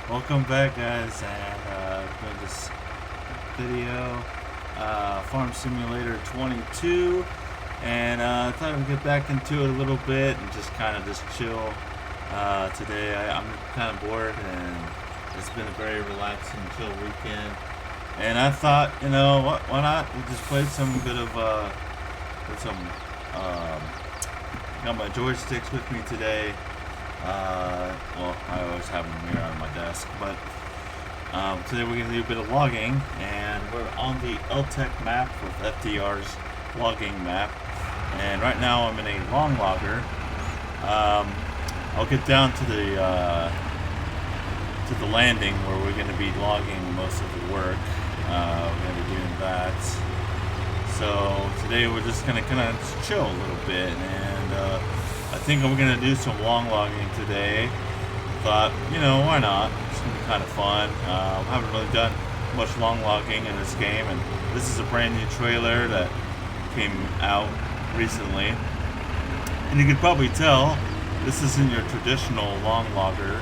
Welcome back, guys, and doing this video, Farm Simulator 22, and I thought I'd get back into it a little bit and just kind of just chill. Today I'm kind of bored, and it's been a very relaxing, chill weekend, and I thought, why not? We just play some bit of, with some, got my joysticks with me today. Well, I always have them here on my desk, but today we're going to do a bit of logging, and we're on the LTEC map with FDR's logging map, and right now I'm in a long logger. I'll get down to the landing where we're going to be logging most of the work. We're going to be doing that. So today we're just going to kind of chill a little bit, and I think we're going to do some long logging today. Thought, why not? It's going to be kind of fun. Haven't really done much long logging in this game, and this is a brand new trailer that came out recently. And you can probably tell this isn't your traditional long logger,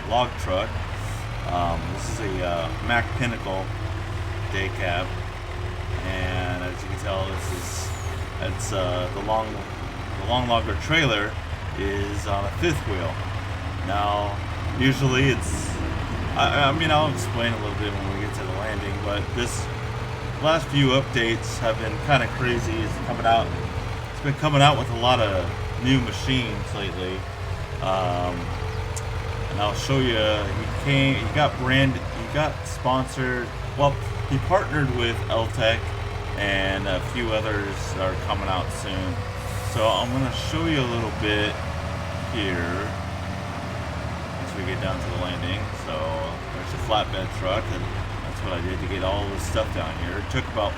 log truck. This is a Mack Pinnacle day cab, and as you can tell, it's the long logger trailer is on a fifth wheel. Now, usually I'll explain a little bit when we get to the landing, but this last few updates have been kind of crazy. It's been coming out with a lot of new machines lately. And I'll show you, he got sponsored, well, he partnered with LTEC, and a few others are coming out soon. So I'm going to show you a little bit here as we get down to the landing. So there's a flatbed truck, and that's what I did to get all this stuff down here. It took about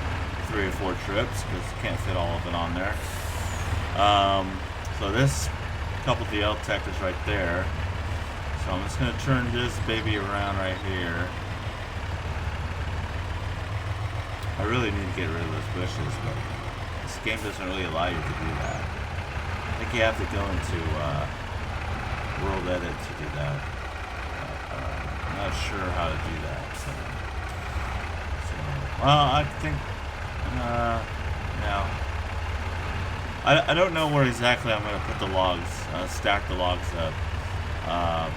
3 or 4 trips because you can't fit all of it on there. So this couple of the LTEC is right there. So I'm just going to turn this baby around right here. I really need to get rid of those bushes, but this game doesn't really allow you to do that. I think you have to go into World Edit to do that. I'm not sure how to do that. Well, I think, I don't know where exactly I'm going to put the logs, stack the logs up,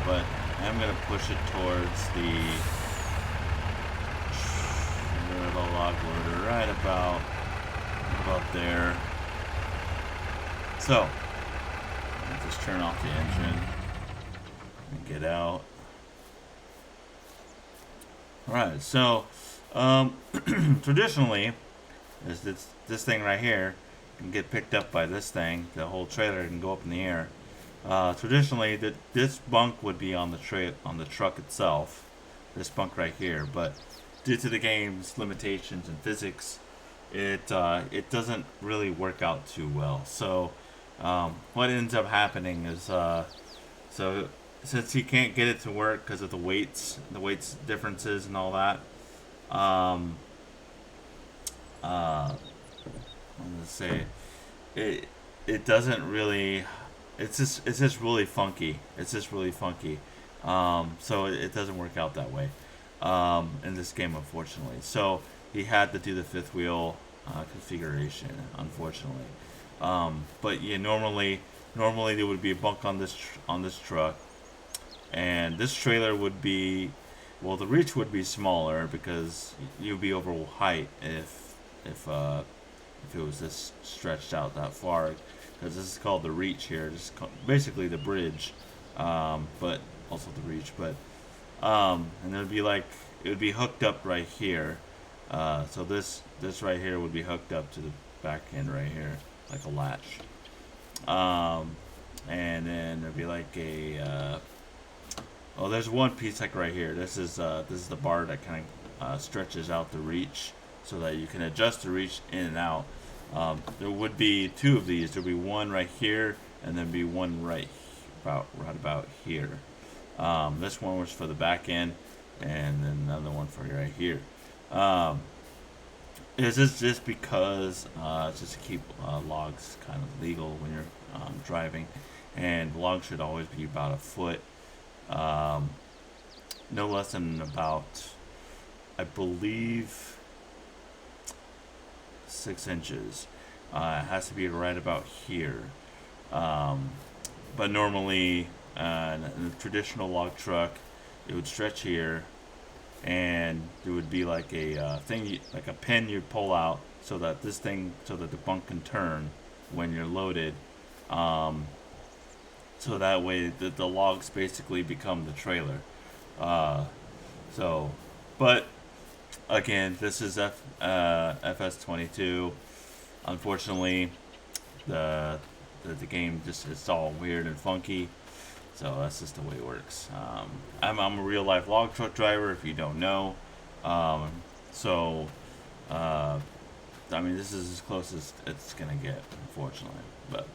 but I'm going to push it towards the log loader right about there. So I'll just turn off the engine and get out. Alright, so traditionally this thing right here can get picked up by this thing. The whole trailer can go up in the air. Traditionally this bunk would be on the truck itself, this bunk right here, but due to the game's limitations and physics, it doesn't really work out too well. So what ends up happening is, so since you can't get it to work because of the weights differences and all that, I'm gonna say it doesn't really. It's just really funky. So it doesn't work out that way. In this game, unfortunately. So he had to do the fifth wheel configuration, unfortunately. But yeah, normally there would be a bunk on this truck, and this trailer would be, well, the reach would be smaller because you'd be over height if it was this stretched out that far, because this is called the reach here. This is basically the bridge, but also the reach, but. And it would be hooked up right here. So this right here would be hooked up to the back end right here, like a latch. And then there'd be like there's one piece like right here. This is the bar that kind of stretches out the reach so that you can adjust the reach in and out. There would be 2 of these. There'd be one right here, and then be one right about here. This one was for the back end, and then another one for right here. This is just because just to keep logs kind of legal when you're driving, and logs should always be about a foot Um, no less than about, I believe, 6 inches. It has to be right about here. Um, but normally, in a traditional log truck, it would stretch here, and there would be like a thing, like a pin you pull out, so that so that the bunk can turn when you're loaded. Um, so that way, the logs basically become the trailer. Uh, so, but again, this is FS22. Unfortunately, the, the game just, it's all weird and funky. So that's just the way it works. I'm a real life log truck driver, if you don't know. Um, so, uh, I mean, this is as close as it's gonna get, unfortunately. But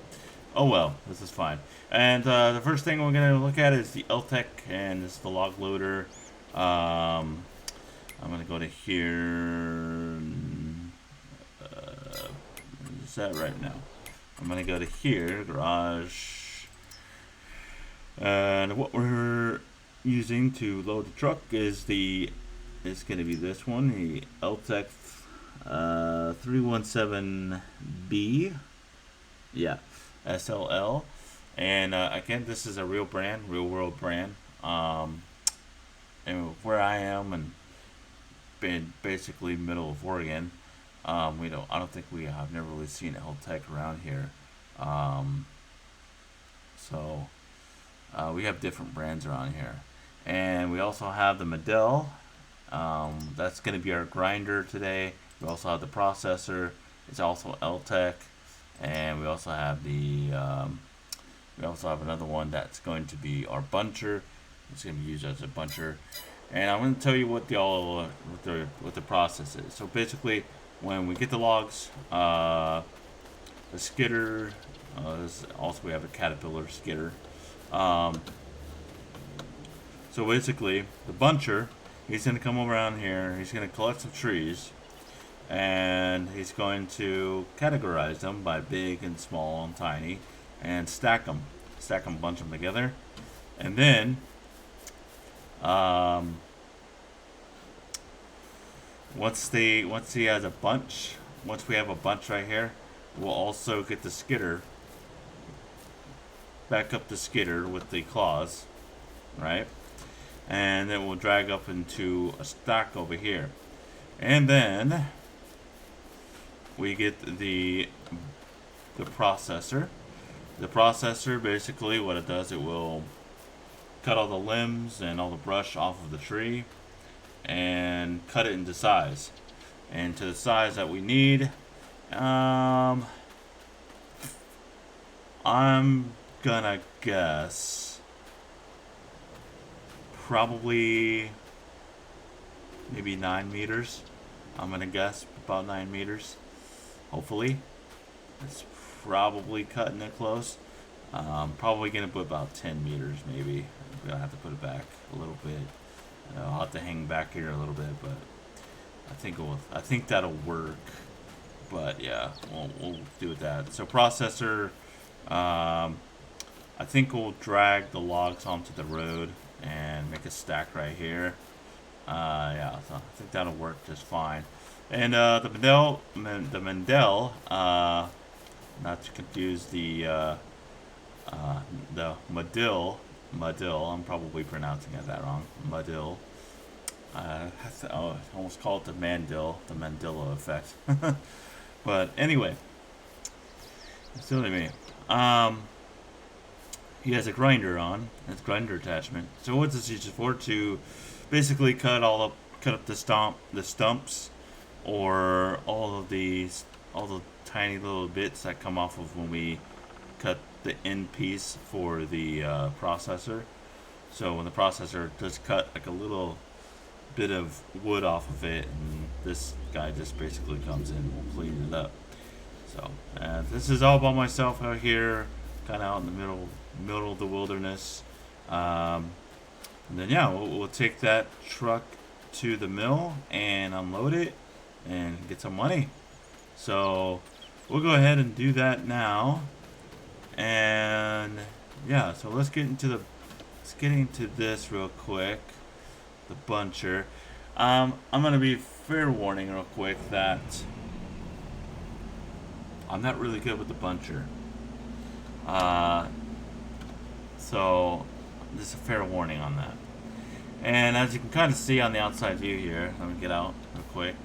oh well, this is fine. And the first thing we're gonna look at is the LTEC, and this is the log loader. I'm gonna go to here. Is that right now? I'm gonna go to here, garage, and what we're using to load the truck is gonna be this one, the LTEC 317B, yeah, SLL, and again, this is a real brand, real world brand. And where I am, and been basically middle of Oregon. We don't. I don't think we have never really seen LTEC around here. Um, so we have different brands around here, and we also have the Medell. That's going to be our grinder today. We also have the processor. It's also LTEC, and we also have we also have another one that's going to be our buncher. It's going to be used as a buncher. And I'm going to tell you what the process is. So basically, when we get the logs, the skidder, also we have a Caterpillar skidder. So basically, the buncher, he's going to come around here. He's going to collect some trees, and he's going to categorize them by big and small and tiny, and stack them, bunch them together, and then once he has a bunch, once we have a bunch right here, we'll also get the skidder, back up the skidder with the claws, right? And then we'll drag up into a stack over here, and then we get the processor. The processor, basically what it does, it will cut all the limbs and all the brush off of the tree and cut it into size, and to the size that we need. I'm gonna guess probably maybe 9 meters. I'm gonna guess about 9 meters. Hopefully, it's probably cutting it close. Probably gonna put about 10 meters, maybe. I'm gonna have to put it back a little bit. I'll have to hang back here a little bit, but I think that'll work. But yeah, we'll do that. So processor, I think we'll drag the logs onto the road and make a stack right here. Yeah, so I think that'll work just fine. And the Mendel, not to confuse the Medill. I'm probably pronouncing that wrong. Medill. I almost call it the Mandela effect. But anyway, silly me. He has a grinder on. It's grinder attachment. So what's this used for? To basically cut up the stumps, or all the tiny little bits that come off of when we cut the end piece for the processor. So when the processor does cut like a little bit of wood off of it, and this guy just basically comes in and will clean it up. So this is all by myself out here, kind of out in the middle of the wilderness. And then yeah, we'll take that truck to the mill and unload it and get some money. So we'll go ahead and do that now. And yeah, so let's get into let's get into this real quick. The buncher. I'm gonna be fair warning real quick that I'm not really good with the buncher. So just a fair warning on that. And as you can kind of see on the outside view here, let me get out real quick.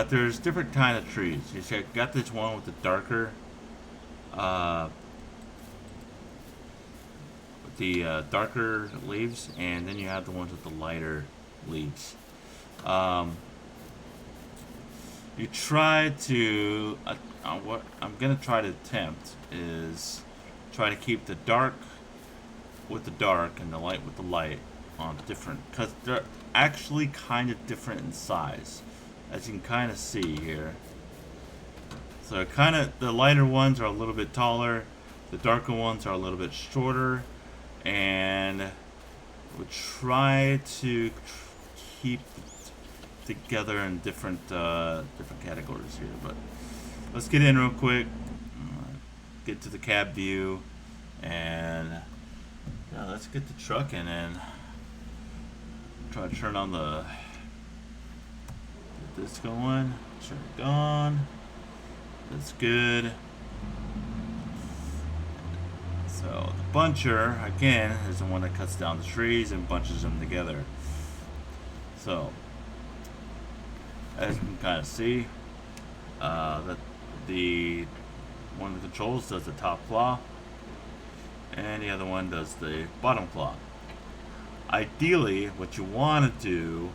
There's different kind of trees. You got this one with the darker, darker leaves, and then you have the ones with the lighter leaves. You try to, what I'm gonna try to attempt is try to keep the dark with the dark and the light with the light on different, because they're actually kind of different in size, as you can kind of see here. So kind of the lighter ones are a little bit taller, the darker ones are a little bit shorter, and we try to keep together in different categories here. But let's get in real quick, get to the cab view, and yeah, let's get the truck in and try to turn on the, get this going, turn it on. That's good. So the buncher again is the one that cuts down the trees and bunches them together. So as you can kind of see, that the one of the controls does the top claw, and the other one does the bottom claw. Ideally, what you want to do,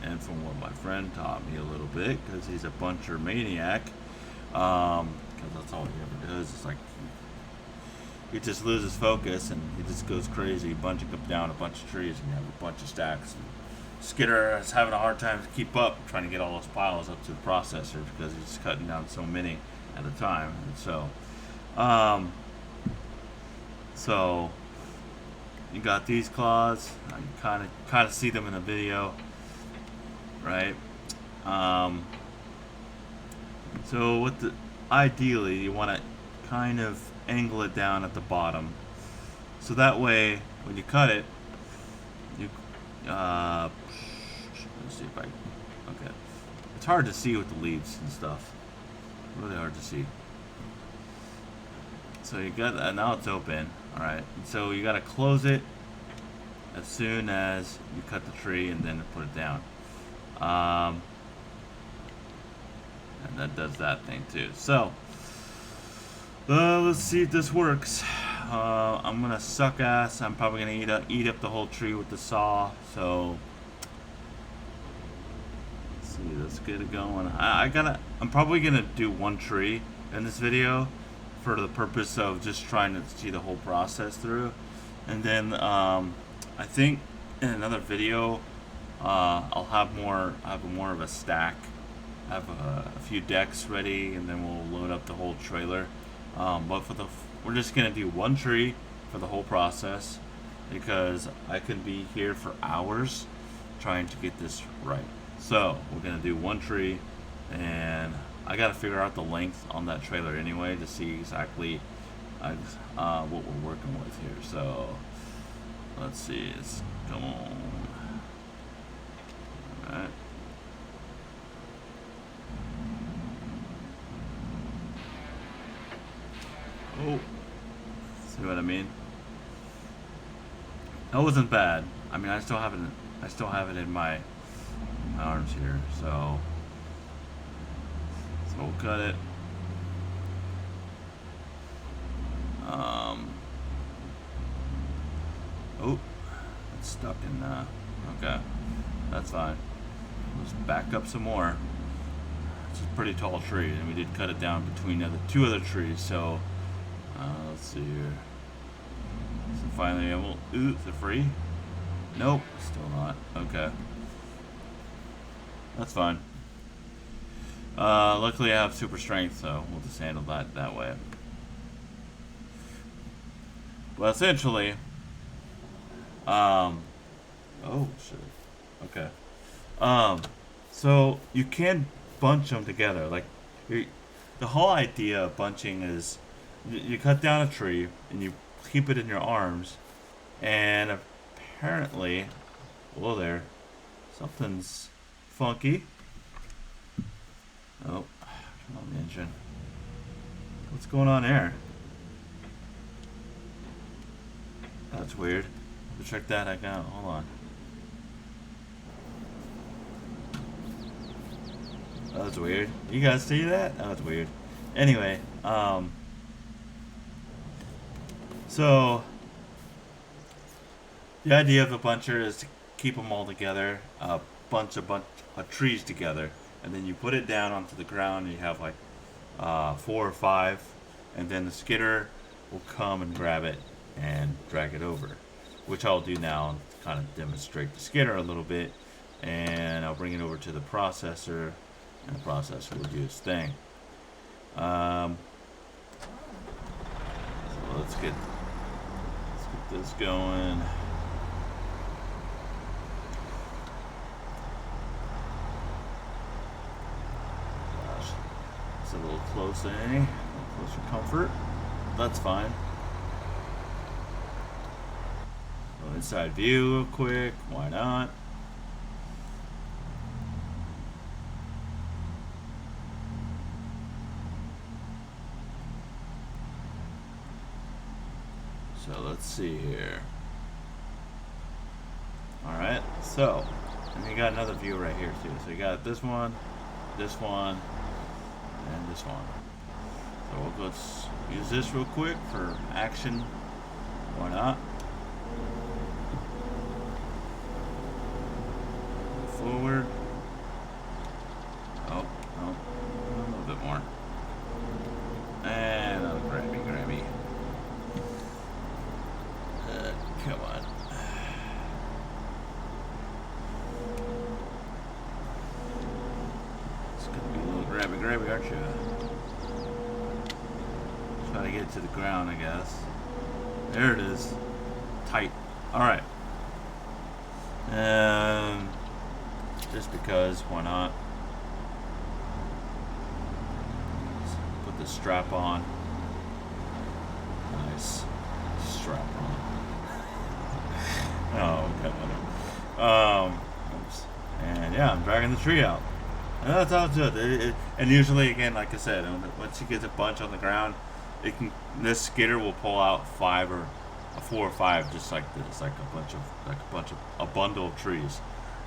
and from what my friend taught me a little bit, because he's a buncher maniac, because that's all he ever does. It's like he just loses focus and he just goes crazy, bunching up down a bunch of trees, and you have a bunch of stacks. And Skidder is having a hard time to keep up, trying to get all those piles up to the processor because he's cutting down so many at a time. And so you got these claws. You kind of see them in the video, right? So ideally you want to kind of angle it down at the bottom, so that way when you cut it, you let's see if okay. It's hard to see with the leaves and stuff. Really hard to see. So you got that, now it's open. Alright, so you got to close it as soon as you cut the tree and then put it down. And that does that thing too. So let's see if this works. I'm gonna suck ass. I'm probably gonna eat up the whole tree with the saw. So let's see. Let's get it going. I'm probably gonna do one tree in this video for the purpose of just trying to see the whole process through, and then I think in another video I'll have more of a stack. Have a few decks ready, and then we'll load up the whole trailer. But we're just gonna do one tree for the whole process, because I could be here for hours trying to get this right. So we're gonna do one tree, and I gotta figure out the length on that trailer anyway to see exactly what we're working with here. So let's see. Come on. All right. Oh, see what I mean? That wasn't bad. I mean, I still have it in my arms here. So we'll cut it. Oh, it's stuck in. Okay, that's fine. Let's back up some more. It's a pretty tall tree, and we did cut it down between two other trees. So. Let's see here. So finally, is it free? Nope, still not. Okay, that's fine. Luckily, I have super strength, so we'll just handle that way. Well, essentially, oh shit. Okay. So you can bunch them together. Like, the whole idea of bunching is. You cut down a tree and you keep it in your arms, and apparently, whoa there, something's funky. Oh, turn on the engine. What's going on there? That's weird. Let's check that out. Hold on. That's weird. You guys see that? That's weird. Anyway, so the idea of a buncher is to keep them all together, a bunch of trees together, and then you put it down onto the ground. And you have like 4 or 5, and then the skidder will come and grab it and drag it over, which I'll do now and kind of demonstrate the skidder a little bit, and I'll bring it over to the processor, and the processor will do its thing. So let's get this going. Gosh, it's a little close, eh? A little closer comfort. That's fine. Go inside view real quick. Why not? So let's see here. Alright, so, and you got another view right here too. So you got this one, and this one. So let's use this real quick for action. Why not? Forward. Oh, a little bit more. And another grabby. Come on. It's gonna be a little grabby, aren't you? Try to get it to the ground, I guess. There it is. Tight. Alright. Just because, why not? Let's put the strap on. Nice. Strap on. Oh, okay. Oops. And yeah, I'm dragging the tree out. And that's how it's done. And usually, again, like I said, once you get a bunch on the ground, this skidder will pull out 5 or 4 or 5 just like this, like a bundle of trees,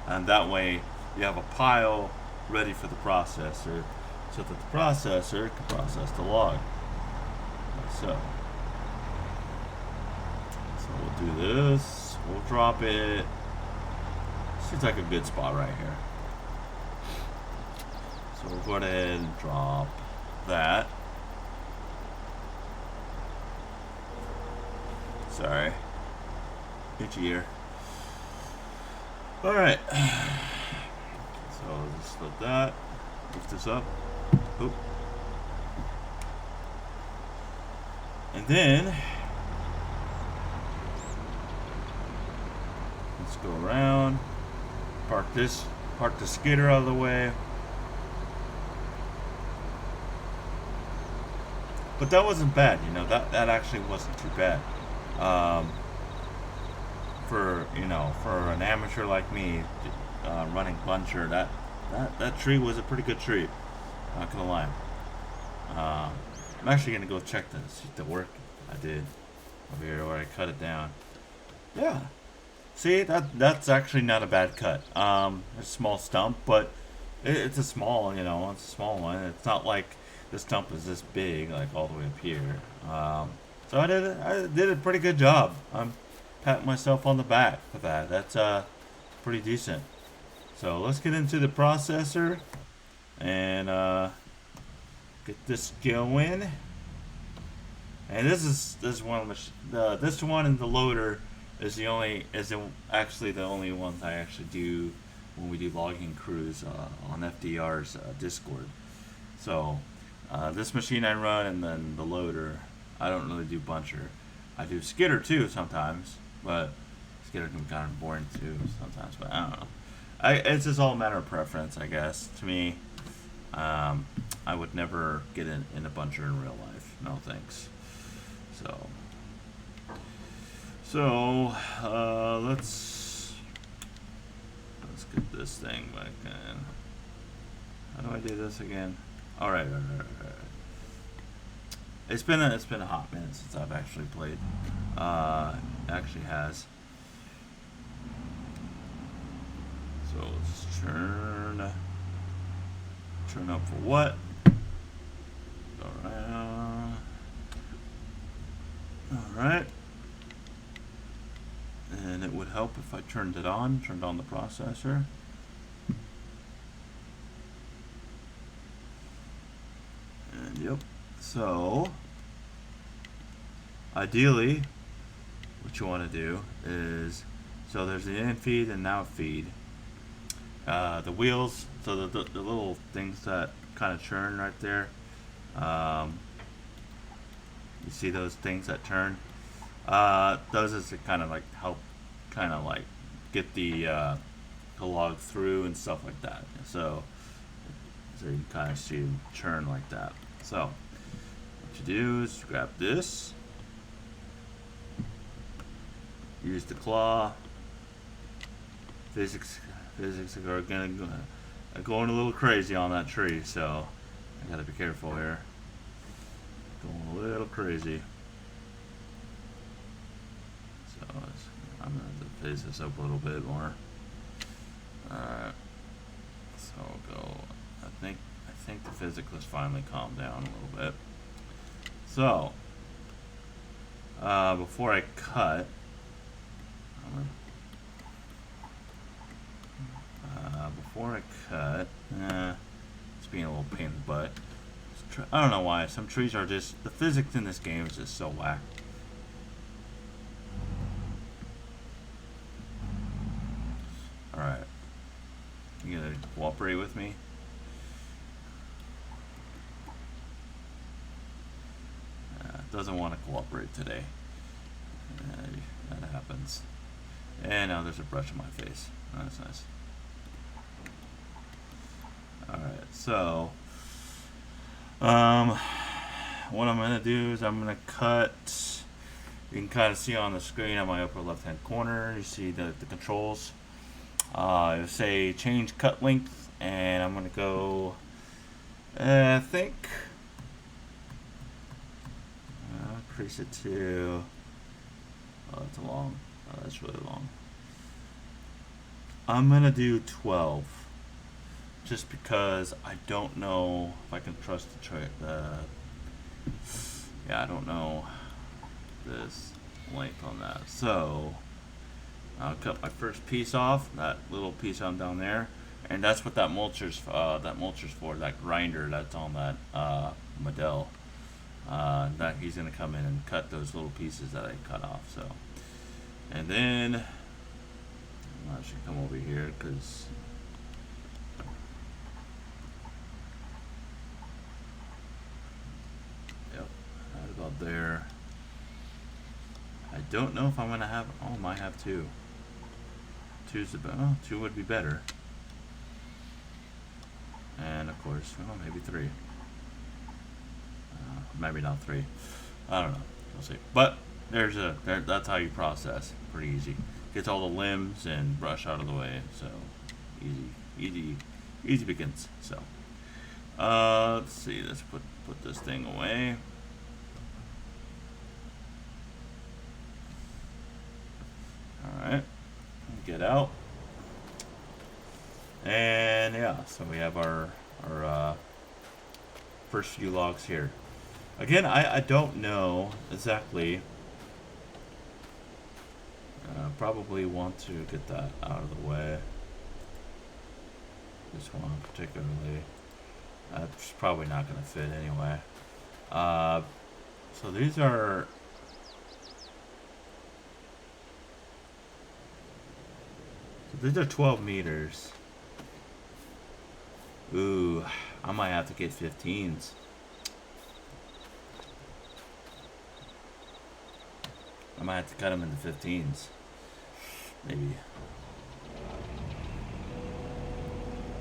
and that way you have a pile ready for the processor, so that the processor can process the log. So we'll do this. We'll drop it. Seems like a good spot right here. So we'll go ahead and drop that. Sorry. Itchy ear. Alright. So just let that. Lift this up. Oop. And then let's go around. Park the skidder out of the way. But that wasn't bad, you know, that actually wasn't too bad. For an amateur like me, running buncher, that tree was a pretty good tree. Not gonna lie. I'm actually gonna go check the work I did over here where I cut it down. Yeah. See, that's actually not a bad cut. It's a small stump, but it's a small, it's a small one. It's not like the stump is this big, like all the way up here. So I did a pretty good job. I'm patting myself on the back for that. That's pretty decent. So let's get into the processor and get this going. And this one in the loader is actually the only ones I actually do when we do logging crews on FDR's Discord. So this machine I run, and then the loader. I don't really do buncher. I do skidder too sometimes, but skidder can be kind of boring too sometimes. But I don't know. It's just all a matter of preference, I guess. To me, I would never get in a buncher in real life. No thanks. So So let's get this thing back in. How do I do this again? All right. It's been a hot minute since I've actually played. Actually has. So let's turn up for what? All right. And it would help if I turned on the processor. And yep. So ideally, what you want to do is, so there's the in feed and out feed. The wheels, so the little things that kind of churn right there. You see those things that turn? Those is to kind of like help, kind of like get the log through and stuff like that. So you can kind of see them churn like that. So what you do is grab this, use the claw. Physics are gonna going a little crazy on that tree, so I gotta be careful here. Going a little crazy. So I'm gonna have to phase this up a little bit more. Alright. So we'll go. I think the physics has finally calmed down a little bit. So before I cut, it's being a little pain in the butt. I don't know why. Some trees are just, the physics in this game is just so whack. Alright. You gonna cooperate with me? Doesn't want to cooperate today. That happens. And now there's a brush on my face. Oh, that's nice. Alright, so what I'm going to do is I'm going to cut. You can kind of see on the screen on my upper left hand corner, you see the controls. It'll say change cut length, and I'm going to go, I think, increase it to, oh, that's long. Oh, that's really long. I'm going to do 12. Just because I don't know if I can trust yeah, I don't know this length on that. So I'll cut my first piece off, that little piece on down there, and that's what that mulcher's for, that grinder that's on that Model. That he's gonna come in and cut those little pieces that I cut off. So, and then I should come over here because. About there. I don't know if I'm gonna have. Oh, I might have two. Two would be better. And of course, well, maybe three. Maybe not three. I don't know. We'll see. But that's how you process. Pretty easy. Gets all the limbs and brush out of the way. So easy begins. So let's see. Let's put this thing away. Alright, get out. And yeah, so we have our first few logs here. Again, I don't know exactly. Probably want to get that out of the way. This one particularly. That's probably not going to fit anyway. So these are. These are 12 meters. Ooh, I might have to get 15s. I might have to cut them into 15s. Maybe.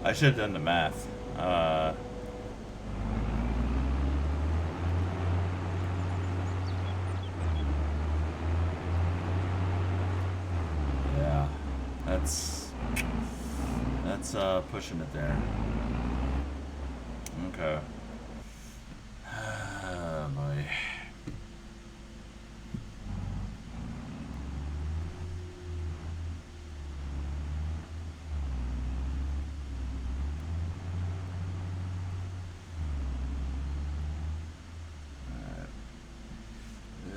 I should have done the math. that's pushing it there. Okay. Oh boy.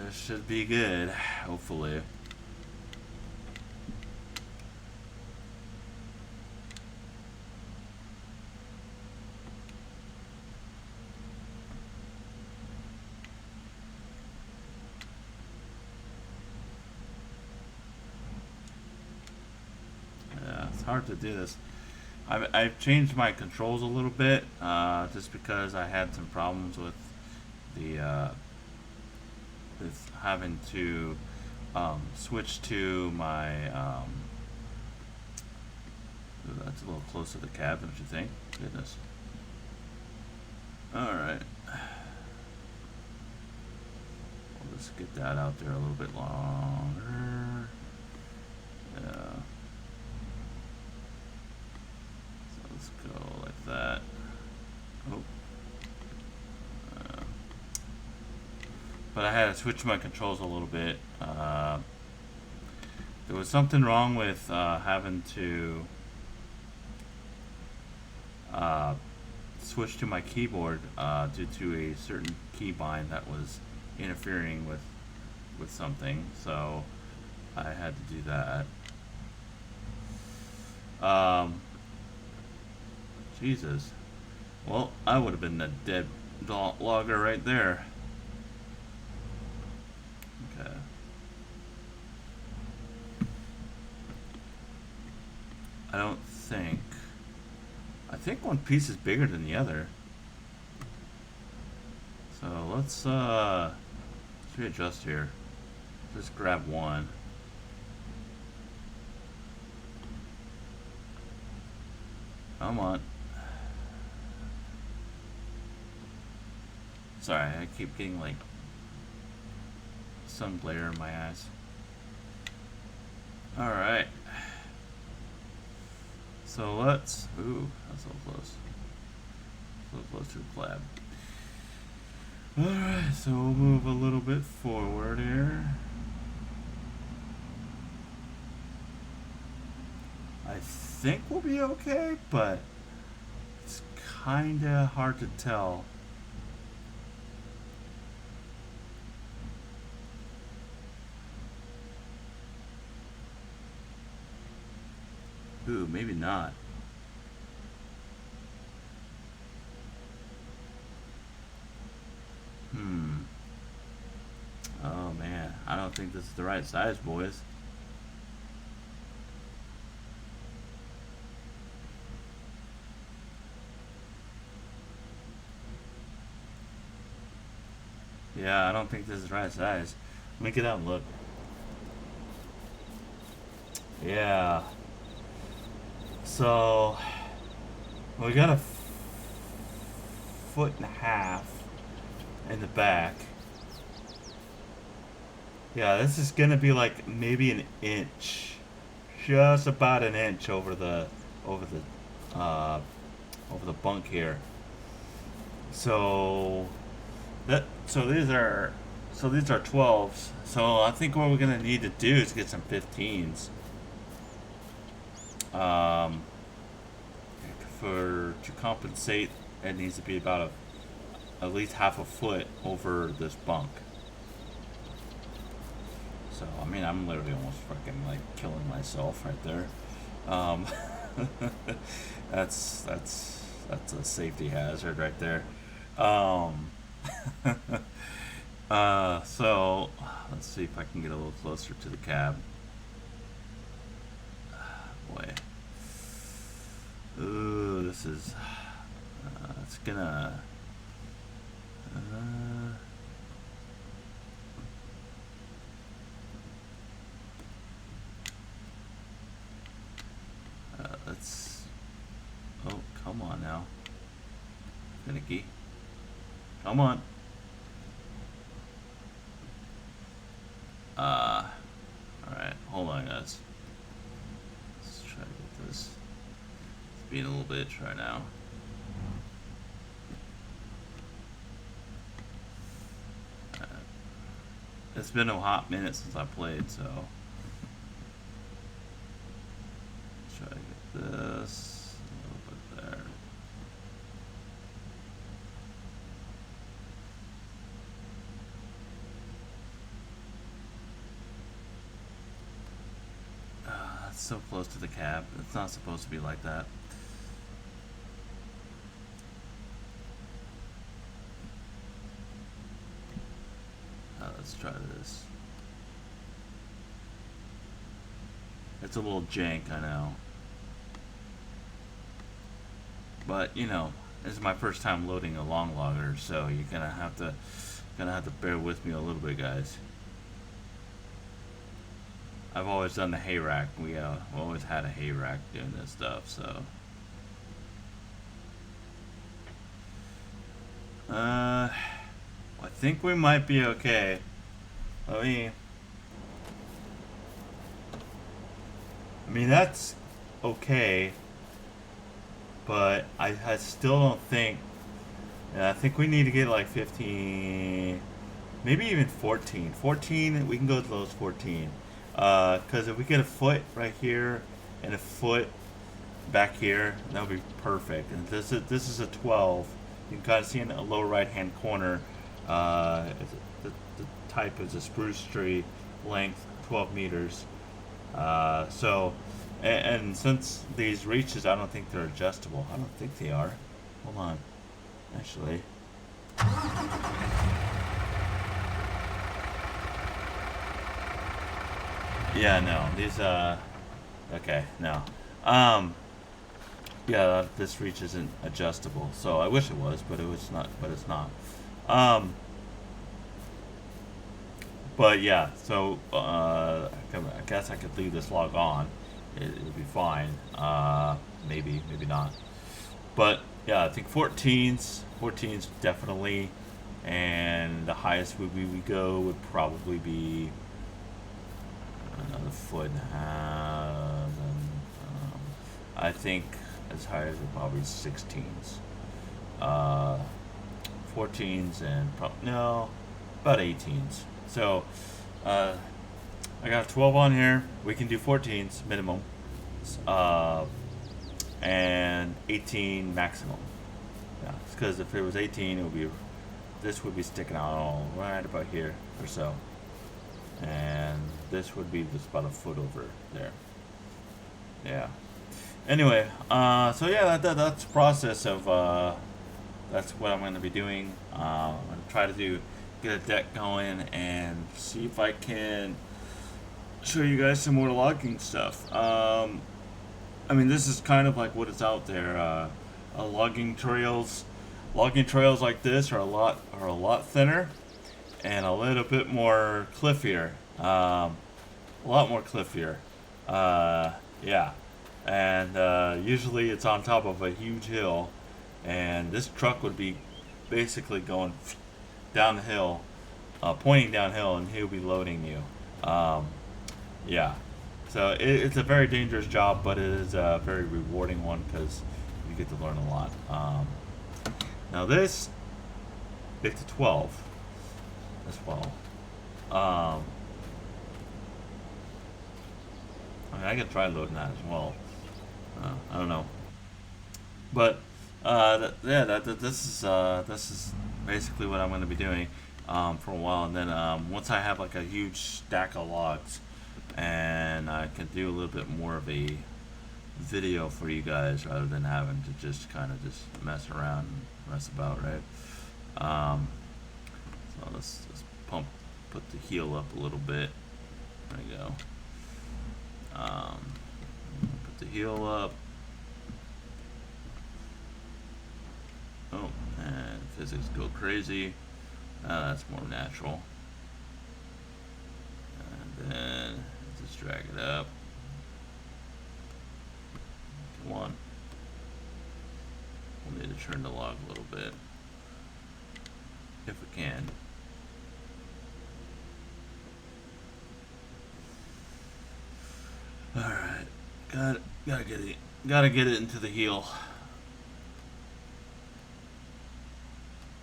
This should be good, hopefully. Yeah, it's hard to do this. I've changed my controls a little bit, just because I had some problems with the with having to switch to my. Ooh, that's a little close to the cab, don't you think? Goodness. All right. We'll just get that out there a little bit longer. Yeah. So let's go like that. Oh. But I had to switch my controls a little bit. There was something wrong with having to switch to my keyboard due to a certain keybind that was interfering with something. So I had to do that. Jesus. Well, I would have been a dead logger right there. Okay. I think one piece is bigger than the other. So let's readjust here. Just grab one. Come on. Sorry, I keep getting like sun glare in my eyes. Alright. So let's. Ooh, that's so close. So close to the collab. Alright, so we'll move a little bit forward here. I think we'll be okay, but it's kinda hard to tell. Ooh, maybe not. Oh man, I don't think this is the right size, boys. Yeah, I don't think this is the right size. Let me get out and look. Yeah. So we got a foot and a half in the back. Yeah, this is gonna be like maybe an inch, just about an inch over the uh, over the bunk here. So these are 12s. So I think what we're gonna need to do is get some 15s. Um, to compensate, it needs to be about at least half a foot over this bunk. So I mean, I'm literally almost fucking like killing myself right there. Um, that's a safety hazard right there. Um, so let's see if I can get a little closer to the cab. Boy. Ooh, this is. It's gonna. Let's. Oh, come on now. Finicky. Come on. Alright, hold on, guys. Let's it's being a little bitch right now. It's been a hot minute since I played, so let's try to get this a little bit there. It's so close to the cab. It's not supposed to be like that. Let's try this. It's a little jank, I know. But you know, this is my first time loading a long logger, so you're gonna have to bear with me a little bit, guys. I've always done the hay rack. We always had a hay rack doing this stuff, so. I think we might be okay. I mean that's okay, but I still don't think. I think we need to get like 15, maybe even 14. 14, we can go to those 14. Because if we get a foot right here and a foot back here, that would be perfect. And this is a 12. You can kind of see in the lower right hand corner. The type is a spruce tree, length 12 meters. And since these reaches, I don't think they're adjustable. I don't think they are. Hold on, actually. Yeah, no, these okay, no. Yeah, this reach isn't adjustable. So I wish it was, but it's not. But yeah, so I guess I could leave this log on. It'll be fine. Maybe not. But yeah, I think 14s definitely, and the highest we go would probably be another foot and a half. And, I think as high as probably 16s, 14s, and no, about 18s. So I got 12 on here. We can do 14s minimum, and 18 maximum. Yeah, because if it was 18, it would be this would be sticking out right about here or so, and this would be just about a foot over there. Yeah. Anyway, so yeah, that's the process of that's what I'm going to be doing. I'm going to try to get a deck going and see if I can show you guys some more logging stuff. I mean, this is kind of like what is out there. Logging trails like this are a lot thinner and a little bit more cliffier. A lot more cliffier. Yeah. And usually it's on top of a huge hill, and this truck would be basically going down the hill, pointing downhill, and he'll be loading you. Yeah, so it's a very dangerous job, but it is a very rewarding one because you get to learn a lot. Now this, it's a 12 as well. I mean, I could try loading that as well. I don't know, but this is basically what I'm going to be doing for a while, and then once I have like a huge stack of logs, and I can do a little bit more of a video for you guys rather than having to just kind of just mess around and mess about, right? So let's just put the heel up a little bit. There we go. Put the heel up. Oh, and physics go crazy. That's more natural. And then just drag it up. Come on. We'll need to turn the log a little bit, if we can. Alright. Gotta get it into the heel.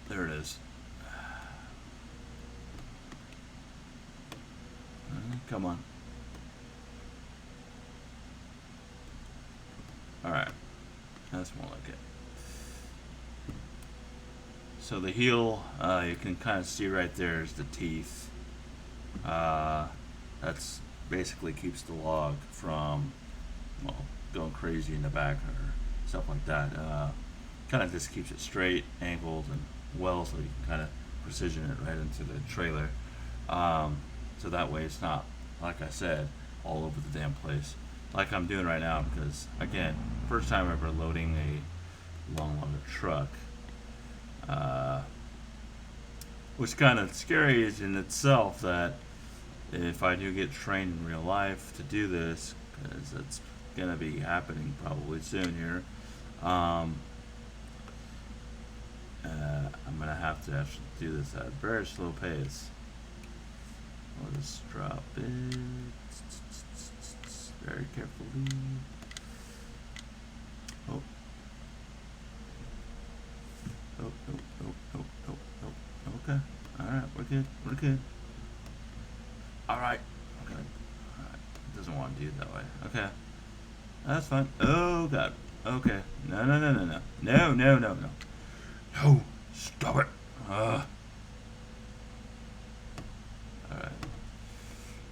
There it is. Come on. Alright. That's more like it. So the heel, you can kind of see right there is the teeth. That's basically keeps the log from, well, going crazy in the back or stuff like that. Kind of just keeps it straight, angled, and well, so you can kind of precision it right into the trailer. So that way it's not, like I said, all over the damn place, like I'm doing right now, because again, first time ever loading a long logger truck, which kind of scary is in itself, that if I do get trained in real life to do this, because it's gonna be happening probably soon here, I'm gonna have to actually do this at a very slow pace. I'll just drop it very carefully. Oh. Oh. Okay. Alright, we're good. We're good. Alright. Okay. Alright. It doesn't want to do it that way. Okay. That's fine. Oh, God. Okay. No. No. No. Stop it. Alright.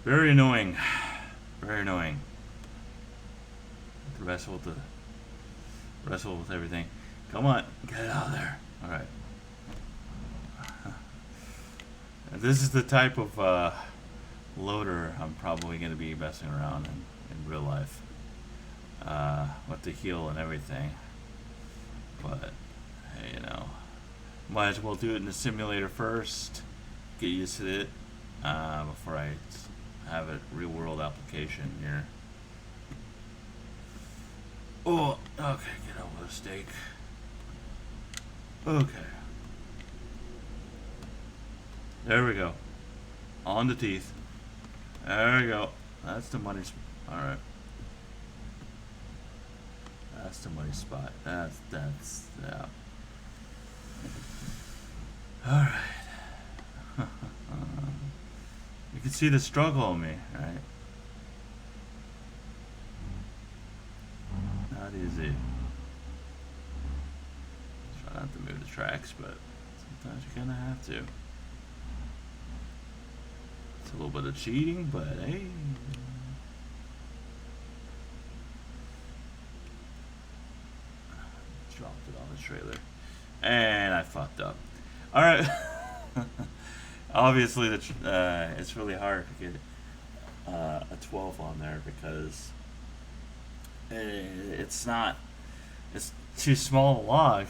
Very annoying. Very annoying. To wrestle with everything. Come on. Get it out of there. Alright. This is the type of loader I'm probably going to be messing around in real life. With the heel and everything. But, hey, you know, might as well do it in the simulator first. Get used to it before I have a real world application here. Oh, okay, get over the steak. Okay. There we go. On the teeth. There we go. That's the money. Alright. That's the money spot. That's, yeah. Alright. You can see the struggle in me, right? Not easy. Try not to move the tracks, but sometimes you kind of have to. It's a little bit of cheating, but hey. Dropped it on the trailer. And I fucked up. Alright. Obviously, it's really hard to get a 12 on there because it's too small a log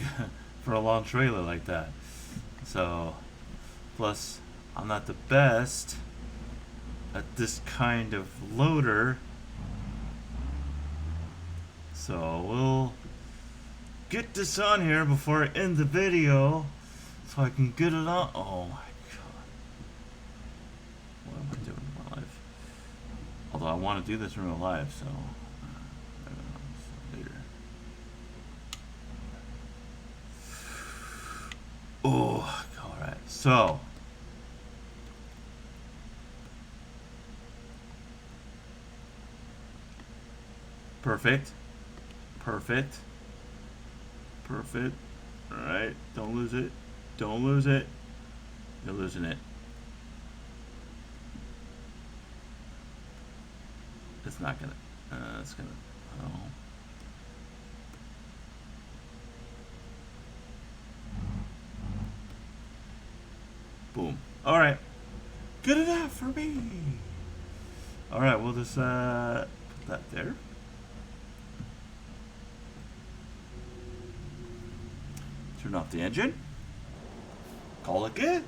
for a long trailer like that. So, plus, I'm not the best at this kind of loader. So, we'll get this on here before I end the video so I can get it on. Oh my god. What am I doing in my life? Although I want to do this in real life, so later. Oh, alright. So, perfect. Alright, don't lose it. Don't lose it. You're losing it. It's not gonna, it's gonna, oh. Boom. Alright. Good enough for me. Alright, we'll just, put that there. Turn off the engine. Call it good.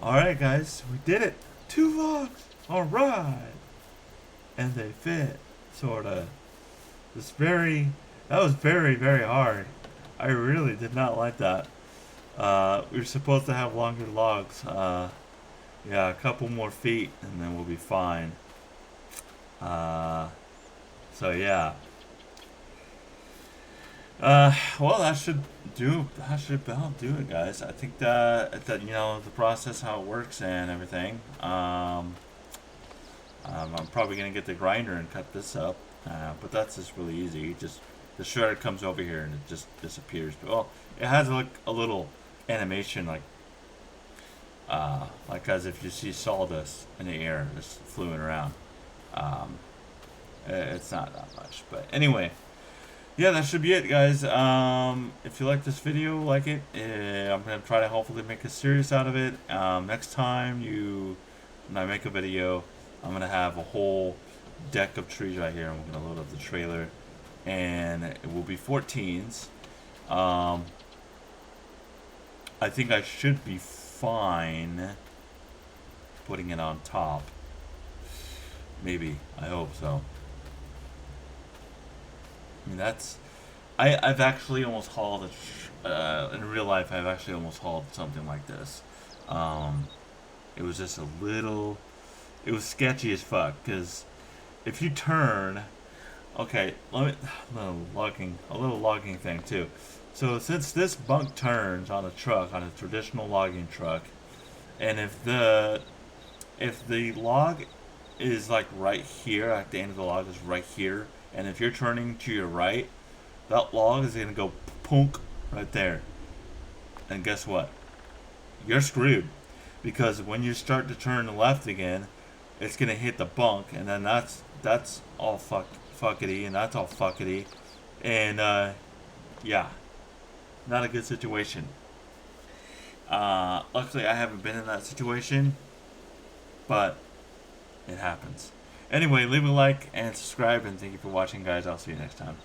Alright guys, we did it. 2 logs. Alright. And they fit. Sorta. That was very, very hard. I really did not like that. We were supposed to have longer logs. Yeah, a couple more feet and then we'll be fine. So yeah. Well, that should about do it, guys. I think that the process, how it works and everything. I'm probably gonna get the grinder and cut this up, but that's just really easy. Just the shredder comes over here and it just disappears. Well, it has like a little animation, like as if you see sawdust in the air just fluing around. Um, it's not that much, but anyway. Yeah, that should be it, guys. If you like this video, like it. I'm gonna try to hopefully make a series out of it. Next time when I make a video, I'm gonna have a whole deck of trees right here. I'm gonna load up the trailer, and it will be 14s. Um, I think I should be fine putting it on top. Maybe. I hope so. I mean, I've actually almost hauled in real life. I've actually almost hauled something like this. Um, it was just it was sketchy as fuck. Because if you turn, okay, a little logging thing too. So since this bunk turns on a truck, on a traditional logging truck, and if the log is like right here, at the end of the log is right here, and if you're turning to your right, that log is gonna go punk right there. And guess what? You're screwed. Because when you start to turn left again, it's gonna hit the bunk, and then that's all fuckety, and that's all fuckety. And yeah. Not a good situation. Luckily I haven't been in that situation, but it happens. Anyway, leave a like and subscribe, and thank you for watching, guys. I'll see you next time.